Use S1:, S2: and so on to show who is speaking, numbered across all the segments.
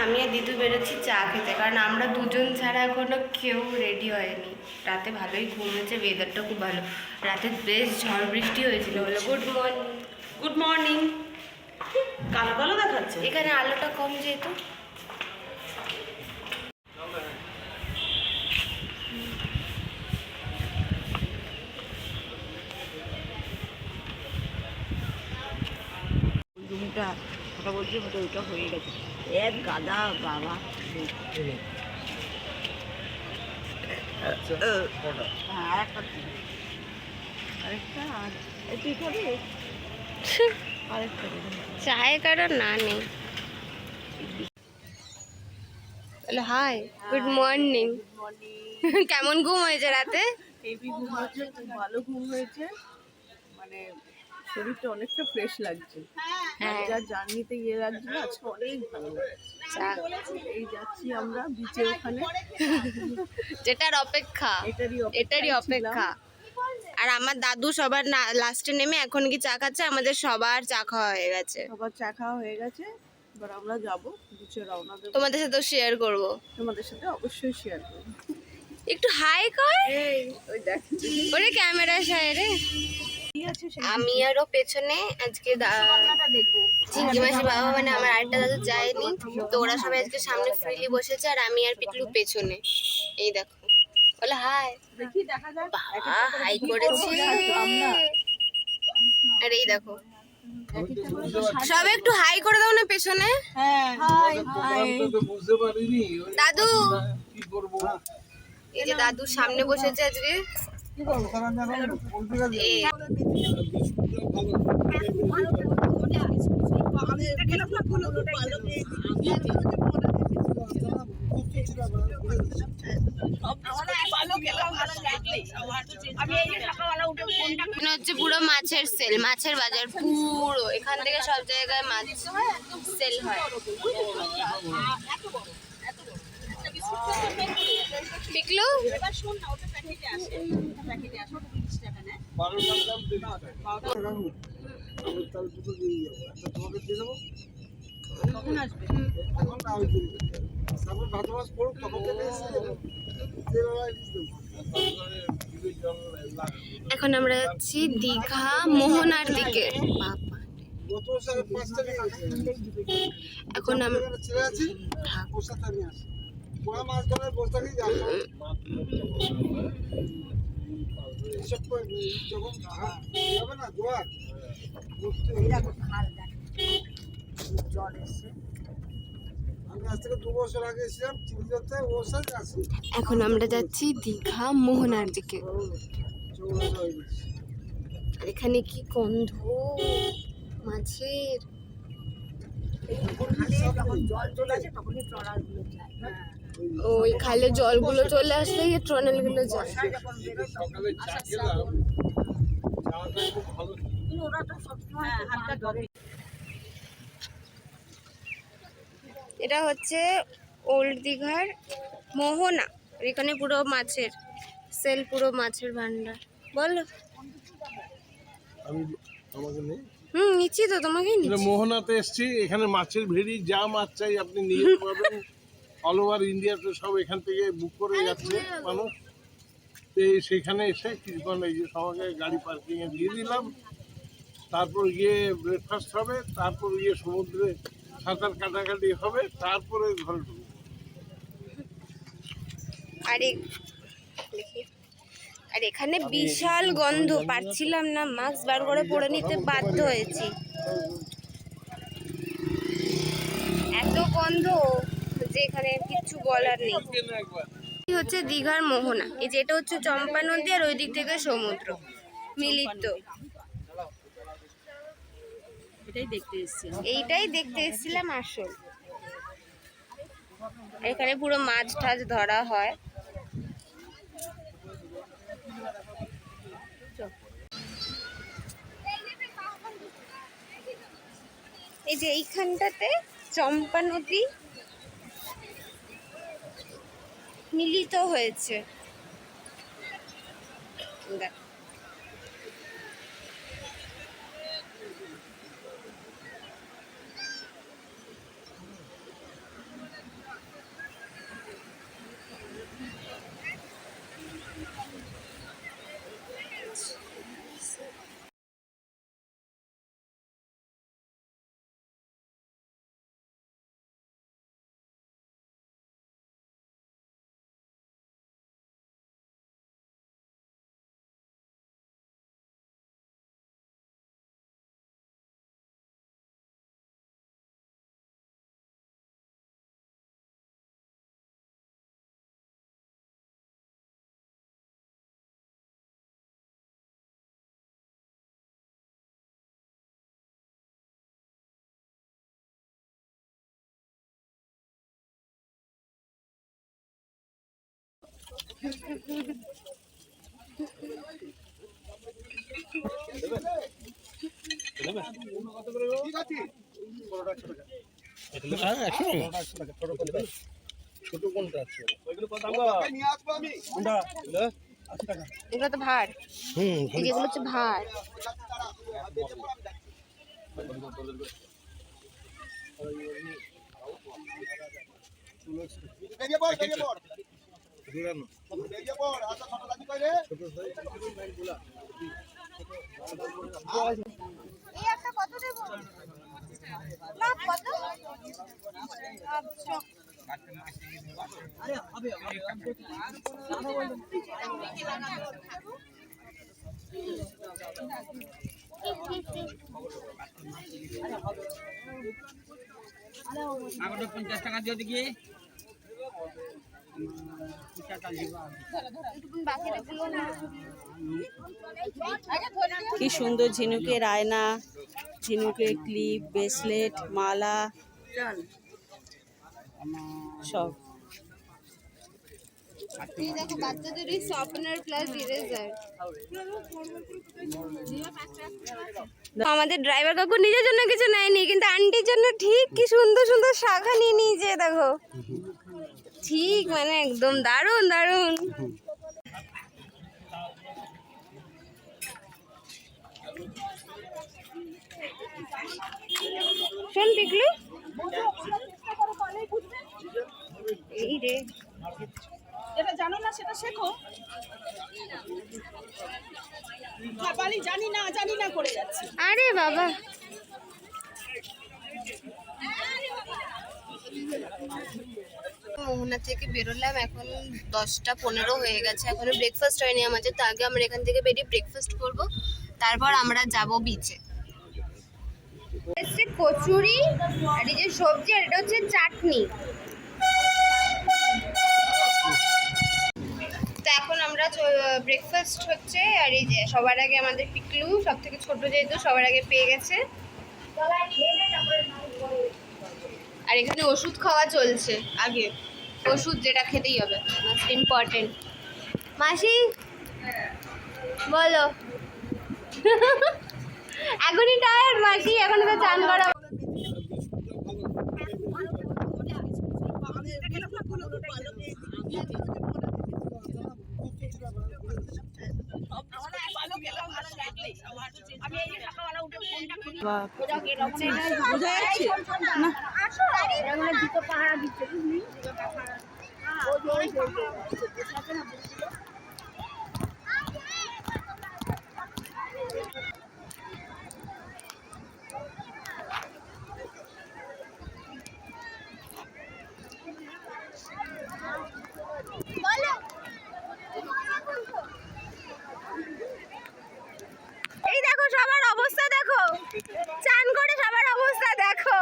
S1: আমি আর দিদু বেরোচ্ছি চা খেতে, কারণ আমরা দুজন ছাড়া এখনো কেউ রেডি হয়নি। রাতে ভালোই ঘুম হয়েছে, ওয়েদারটা খুব ভালো, রাতে বেশ ঝড় বৃষ্টি হয়েছিল। বলো গুড মর্নিং।
S2: Good morning. কালো কালো দেখাচ্ছে,
S1: এখানে আলোটা কম যেহেতু।
S2: রুমটা কথা বলছি, ওইটা হয়ে গেছে। এক গাদা বাবা। হ্যাঁ, আরেকটা আর তুই খাবি? আরেকটা
S1: চায় কারো না নেই। Hello, hi, good morning. কেমন ঘুম হয়েছে রাতে?
S2: হেভি ঘুম হয়েছে, খুব ভালো ঘুম হয়েছে। মানে শরীরটা অনেকটা ফ্রেশ লাগছে। যা জার্নিতে গিয়ে লাগছিল, আজকে অনেক ভালো লাগছে। এই যাচ্ছি আমরা বিচের ওখানে,
S1: যেটার অপেক্ষা, এটারই অপেক্ষা। আর আমার দাদু সবার লাস্টে নেমে এখন কি চা খাচ্ছে, আমাদের সবার চা খাওয়া হয়ে গেছে।
S2: সবার চা খাওয়া হয়ে গেছে, এবার আমরা যাবো বিচে, রওনা দেবো।
S1: তোমাদের সাথে শেয়ার করব,
S2: তোমাদের সাথে অবশ্যই শেয়ার করবো।
S1: একটু হাই কর।
S2: এই ওই দেখ,
S1: ওরে ক্যামেরা সাইরে। আমি আরও পেছনে আজকে চিংকি মাসির বাবা মানে আমার আরেকটা দাদু যায়নি, তো ওরা সবাই আজকে সামনে ফ্রিলি বসেছে, আর আমি আর পিকলু পেছনে। এই দেখো, বলে হাই।
S2: দেখি দেখা যাক।
S1: বাবা হাই করেছে। আর এই দেখো, সব একটু হাই করে দাও না পেছনে।
S2: হ্যাঁ, হাই হাই।
S1: দাদু, এই যে দাদু সামনে বসেছে আজকে। হচ্ছে পুরো মাছের সেল, মাছের বাজার পুরো, এখান থেকে সব জায়গায় মাছ সেল হয়। পিকলু, এখন আমরা যাচ্ছি দীঘা মোহনার দিকে। এখন আমরা এখন আমরা যাচ্ছি দীঘা মোহনার দিকে। আর এখানে কি গন্ধ মাছের। ওই খালে জলগুলো চলে আসলে ট্রনেল গুলো যায়। এটা হচ্ছে ওল্ড দীঘার মোহনা, এখানে পুরো মাছের সেল, পুরো মাছের ভান্ডার। বলো। নিচ্ছি তো, তোমাকে
S3: মোহনাতে এসছি, এখানে মাছের ভেড়ি, যা মাছ চাই আপনি নিয়ে পাবেন। অল ওভার ইন্ডিয়াতে সব এখান থেকে বুক করে যাচ্ছে মানুষ। সেখানে এসে কিছুক্ষণ এই যে সবাইকে গাড়ি পার্কিংয়ে দিয়ে দিলাম, তারপর গিয়ে ব্রেকফাস্ট হবে, তারপর গিয়ে সমুদ্রে সাঁতার কাটাকাটি হবে, তারপরে ঘরে ঢুকবো।
S1: আর এখানে বিশাল গন্ধ, পাচ্ছিলাম না, মাস্ক বার করে পরে নিতে বাধ্য হয়েছি, এত গন্ধ যে এখানে কিছু বলার নেই। হচ্ছে দীঘার মোহনা, এই যে এটা হচ্ছে চম্পা নদী, আর ওই দিক থেকে সমুদ্র মিলিত। এইটাই দেখতে এসেছিলাম আসল। এখানে পুরো মাছ টাছ ধরা হয়। এই যে এইখানটাতে চম্পা নদী মিলিত হয়েছে। এগুলো তো ভার, যেগুলো হচ্ছে ভার।
S4: কি সুন্দর ঝিনুকের আয়না, ঝিনুকের ক্লিপ, ব্রেসলেট, মালা সব।
S1: এই দেখো বাচ্চাদের এই শর্পনার প্লাস ইরেজার। আমাদের ড্রাইভার কাকু নিজের জন্য কিছু নেয়নি, কিন্তু আন্টির জন্য ঠিক কি সুন্দর সুন্দর শাখা নিয়ে নিয়েছে দেখো। ঠিক মানে একদম দারুণ দারুণ। শোন পিকলু, এই রে
S4: যেটা জানো না সেটা শেখো। বালি জানি না করে যাচ্ছে।
S1: আরে বাবা, মোহনা থেকে বেরোলাম, এখন 10:15 হয়ে গেছে, এখনো ব্রেকফাস্ট হয়নি আমাদের। তো আগে আমরা এখান থেকে বেরিয়ে ব্রেকফাস্ট করব, তারপর আমরা যাব বিচে। কচুরি আর এই যে সবজি, আর এটা হচ্ছে চাটনি। তো এখন আমরা ব্রেকফাস্ট হচ্ছে, আর এই যে সবার আগে আমাদের পিকলু, সব থেকে ছোট যেহেতু সবার আগে পেয়ে গেছে। আর এখানে ওষুধ খাওয়া চলছে, আগে ওষুধ যেটা খেতেই হবে, মোস্ট ইম্পর্টেন্ট। মাসি বলো। এখনই টায়ার্ড মাসি, এখন তো চান করা। এই দেখো সবার অবস্থা দেখো, চান করে সবার অবস্থা দেখো।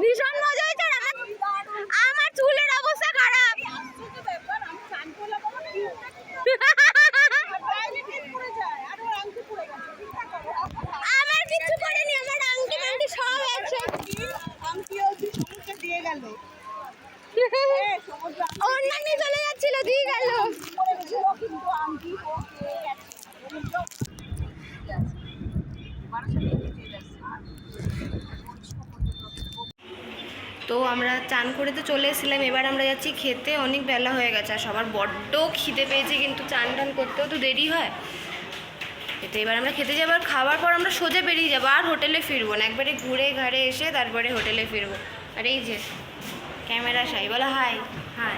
S1: ভীষণ মজা হয়েছে। আমার চুলের অবস্থা খারাপ। আমার কিছু করেনি, আমার আংটি মাংটি সব একসাথে দিয়ে গেল। অন্যান্য চলে যাচ্ছিল, দিয়ে গেল। তো আমরা চান করে তো চলে এসেছিলাম, এবার আমরা যাচ্ছি খেতে। অনেক বেলা হয়ে গেছে আর সবার বড্ড খিদে পেয়েছে, কিন্তু চান টান করতেও তো দেরি হয়। তো এবার আমরা খেতে যাবো, আর খাওয়ার পর আমরা সোজা বেরিয়ে যাবো, আর হোটেলে ফিরবো না, একবারে ঘুরে ঘাড়ে এসে তারপরে হোটেলে ফিরবো। আর এই যে ক্যামেরা সাই, বলো হাই। হাই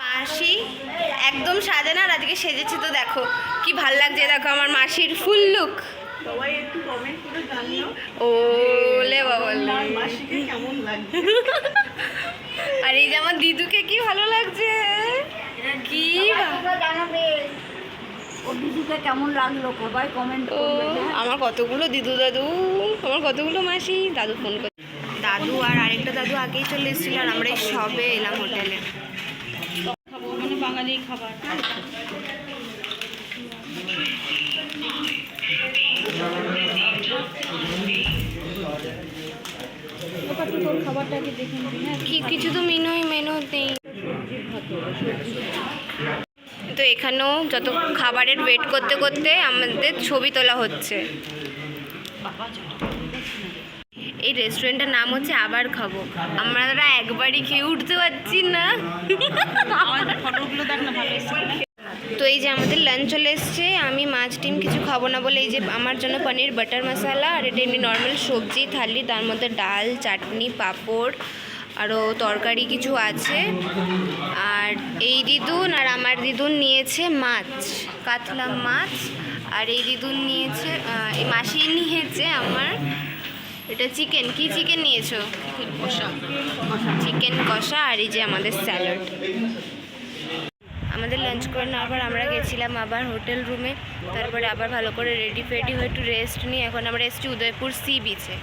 S1: মাসি একদম সাজে না, আর আজকে সেজেছি তো দেখো কি ভাল লাগছে। দেখো আমার মাসির ফুল লুক।
S2: সবাই একটু কমেন্ট করে জানিও
S1: ওলে বাবা,
S2: মাসিকে কেমন লাগছে।
S1: আর এই যে আমার দিদুকে কি ভালো লাগছে, কি
S4: জানাবে ও দিদুকে কেমন লাগলো, সবাই কমেন্ট
S1: ও। আমার কতগুলো দিদু দাদু, আমার কতগুলো মাসি। দাদু ফোন করে, দাদু আর আরেকটা দাদু আগেই চলে এসেছিল, আর আমরা সবে এলাম হোটেলে।
S4: মানে বাঙালি খাবার। খাবারটাকে দেখে নিবি। হ্যাঁ,
S1: কিছু তো মেনু নেই। তো এখানেও যত খাবারের ওয়েট করতে করতে আমাদের ছবি তোলা হচ্ছে। এই রেস্টুরেন্টের নাম হচ্ছে আবার খাবো। আমরা একবারই খেয়ে উঠতে পারছি না।
S4: ফটোগুলো দেখ না, ভালো এসেছে।
S1: তো এই যে আমাদের লাঞ্চ চলে এসছে। আমি মাছ ডিম কিছু খাবো না বলে এই যে আমার জন্য পনির বাটার মশলা আর এটা এমনি নর্মাল সবজি থালি, তার মধ্যে ডাল, চাটনি, পাঁপড় আরও তরকারি কিছু আছে। আর এই দিদুন আর আমার দিদুন নিয়েছে মাছ, কাতলা মাছ। আর এই দিদুন নিয়েছে, এই মাসি নিয়েছে আমার এটা চিকেন। কি চিকেন নিয়েছো? চিকেন কষা। আর এই যে আমাদের স্যালাড। আমাদের লাঞ্চ করে নেওয়ার পর আমরা গেছিলাম আবার হোটেল রুমে। তারপরে আবার ভালো করে রেডি ফেডি হয়ে একটু রেস্ট নিয়ে এখন আমরা এসেছি উদয়পুর সি বিচে।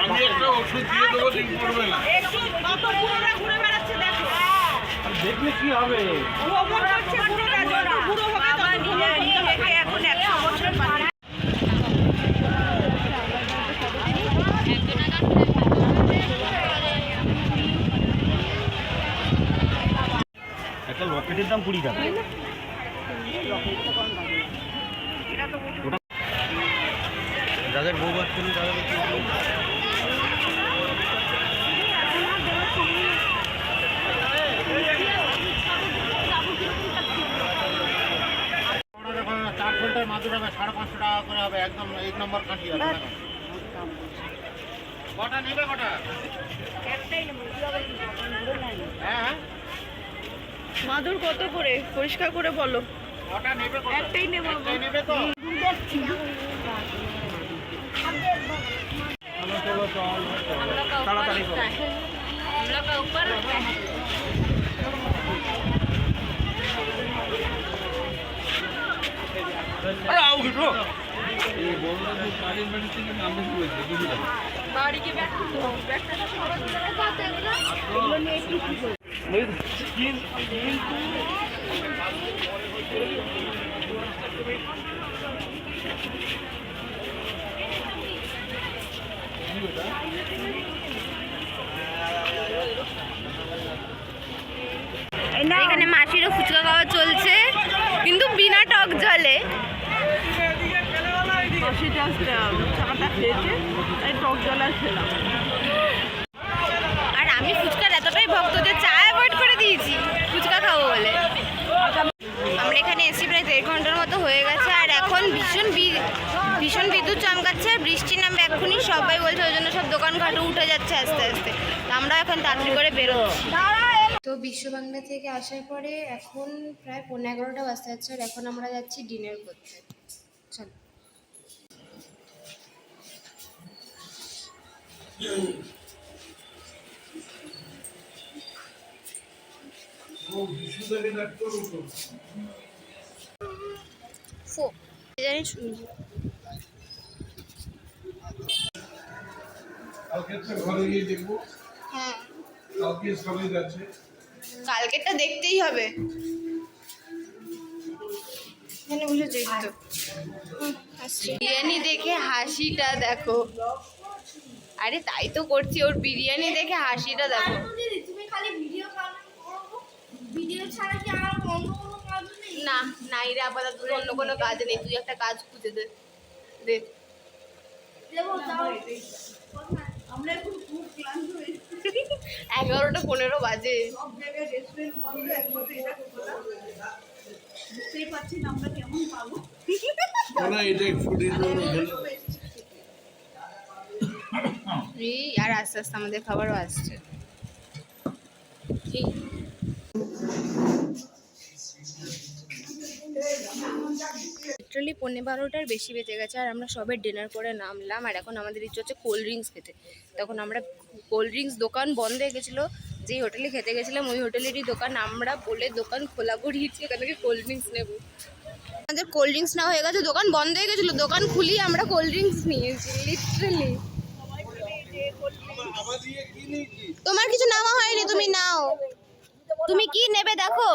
S3: আমি একটা ওষুধ দিয়ে দেবো, ঠিক করবে না। দেখলে কি হবে?
S5: একটা লকেটের দাম 20 টাকা। যাদের বউ বাচ্চা নেই তাদের চার ঘন্টায় মাদুর হবে 550 টাকা করে হবে, একদম 1 নম্বর কাঠি হবে। কটা নেবে? কটা? হ্যাঁ,
S2: মাদুর কত করে? পরিষ্কার করে বলো।
S5: কটা নেবে?
S2: একটাই নেব।
S5: একটাই নেবে তো? চলো চল তাড়াতাড়ি করো।
S1: এখানে মাসিরও ফুচকা খাওয়া চলছে, কিন্তু বিনা টক জলে।
S2: মাসি জাস্ট চাটা খেয়েছে, তাই টক জল আর খেলাম।
S1: আর আমি ফুচকার এতটাই ভক্ত যে চা অ্যাভয়েড করে দিয়েছি ফুচকা খাবো বলে। আমরা এখানে এসি প্রায় 1.5 ঘন্টার মতো হয়ে গেছে। আর এখন ভীষণ বিদ্যুৎ চমকাচ্ছে, বৃষ্টি নামবে এক্ষুনি সবাই বলছে, ওই জন্য সব দোকানঘাটও উঠে যাচ্ছে আস্তে আস্তে। তো আমরা এখন তাড়াতাড়ি করে বেরোচ্ছি। তো বিশ্ব বাংলা থেকে আসার পরে এখন প্রায় 11:15 বাজতে যাচ্ছে। আর এখন আমরা যাচ্ছি ডিনার করতে। চলো। জানিস
S3: কালকে ঘরে গিয়ে দেখবো।
S1: হ্যাঁ,
S3: কালকে সবাই যাচ্ছে।
S1: কালকেরটা দেখতেই হবে। এখানে বসে দেখতো বিরিয়ানি দেখে হাসিটা দেখো। আরে তাই তো করছি, ওর বিরিয়ানি দেখে হাসিটা দেখো।
S6: তুমি খালি ভিডিও ভিডিও ছাড়া কি আর অন্য কোনো কাজ নেই?
S1: না নাই রে, আপাতত অন্য কোনো কাজ নেই। তুই একটা কাজ খুঁজে দে। দে
S6: দেবো যাও।
S2: আমরা এখন খুব ক্লান্ত হয়েছি।
S1: 11:15 বাজে।
S2: সব জায়গায় রেস্টুরেন্ট বন্ধ, একমাত্র এটা খোলা। বুঝতেই পারছি না আমরা কেমন পাবো।
S3: ওরা এটা ফুডির জন্য
S1: এই আর আস্তে আস্তে আমাদের খাবারও আসছে। ঠিক লিটারালি 11:15টার বেশি বেজে গেছে। আর আমরা সবাই ডিনার করে নামলাম। আর এখন আমাদের ইচ্ছে হচ্ছে কোল্ড ড্রিঙ্কস খেতে। তখন আমরা কোল্ড ড্রিঙ্কস দোকান বন্ধ হয়ে গেছিলো, যেই হোটেলে খেতে গেছিলাম ওই হোটেলেরই দোকান, আমরা বলে দোকান খোলা করিয়েছি, এখান থেকে কোল্ড ড্রিঙ্কস নেবো। আমাদের কোল্ড ড্রিঙ্কস নেওয়া হয়ে গেছে, দোকান বন্ধ হয়ে গেছিলো, দোকান খুলিয়ে আমরা কোল্ড ড্রিঙ্কস নিয়েছি লিটারালি। তোমার কিছু নেওয়া হয়নি, তুমি নাও। তুমি কি নেবে দেখো।